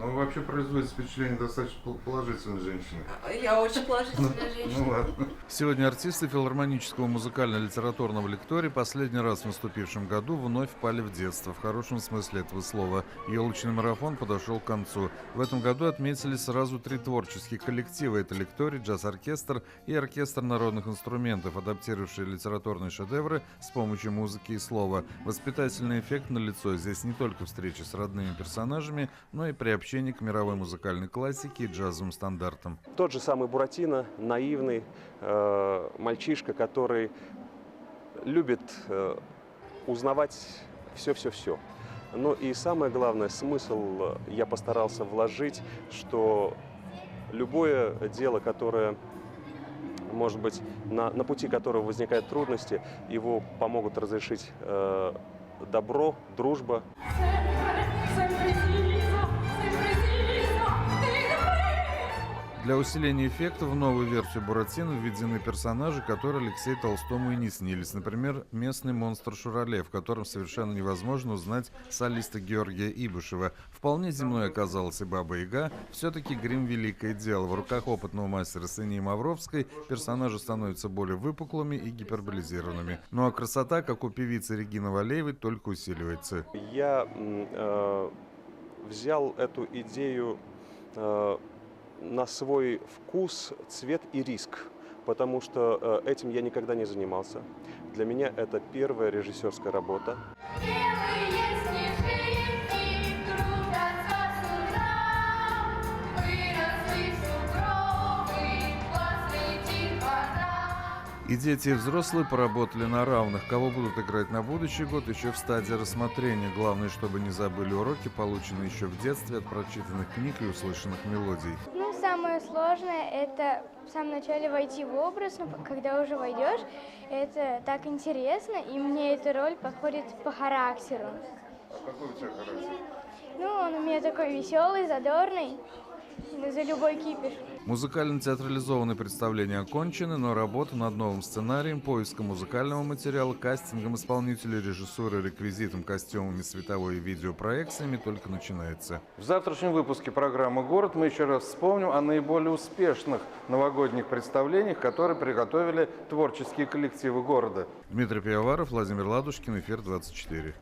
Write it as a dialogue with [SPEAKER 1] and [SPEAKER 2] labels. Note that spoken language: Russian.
[SPEAKER 1] Но вообще производит впечатление достаточно положительной женщины.
[SPEAKER 2] Я очень положительная женщина.
[SPEAKER 1] Ну ладно.
[SPEAKER 3] Сегодня артисты филармонического музыкально-литературного лектория последний раз в наступившем году вновь впали в детство, в хорошем смысле этого слова. Елочный марафон подошел к концу. В этом году отметили сразу 3 творческих коллектива. Это лекторий, джаз-оркестр и оркестр народных инструментов, адаптировавшие литературные шедевры с помощью музыки и слова. Воспитательный эффект налицо. Здесь не только встречи с родными персонажами, но и приобщение к мировой музыкальной классике и джазовым стандартам.
[SPEAKER 4] Тот же самый Буратино, наивный мальчишка, который любит узнавать все-все-все. Ну и самое главное, смысл я постарался вложить, что любое дело, которое, может быть, на пути которого возникают трудности, его помогут разрешить добро, дружба.
[SPEAKER 3] Для усиления эффекта в новую версию Буратино введены персонажи, которые Алексею Толстому и не снились. Например, местный монстр Шурале, в котором совершенно невозможно узнать солиста Георгия Ибушева. Вполне земной оказалась и Баба-Яга. Все-таки грим – великое дело. В руках опытного мастера Сынии Мавровской персонажи становятся более выпуклыми и гиперболизированными. Ну а красота, как у певицы Регины Валеевой, только усиливается.
[SPEAKER 4] Я взял эту идею на свой вкус, цвет и риск, потому что этим я никогда не занимался. Для меня это первая режиссерская работа.
[SPEAKER 3] И дети, и взрослые поработали на равных. Кого будут играть на будущий год, еще в стадии рассмотрения. Главное, чтобы не забыли уроки, полученные еще в детстве от прочитанных книг и услышанных мелодий.
[SPEAKER 5] Самое сложное – это в самом начале войти в образ, но когда уже войдешь, это так интересно, и мне эта роль подходит по характеру.
[SPEAKER 1] А какой у тебя характер?
[SPEAKER 5] Ну, он у меня такой веселый, задорный, за любой кипиш.
[SPEAKER 3] Музыкально-театрализованные представления окончены, но работа над новым сценарием, поиском музыкального материала, кастингом исполнителей, режиссурой, реквизитом, костюмами, световой и видеопроекциями только начинается.
[SPEAKER 6] В завтрашнем выпуске программы «Город» мы еще раз вспомним о наиболее успешных новогодних представлениях, которые приготовили творческие коллективы города.
[SPEAKER 3] Дмитрий Пивоваров, Владимир Ладушкин, Эфир 24.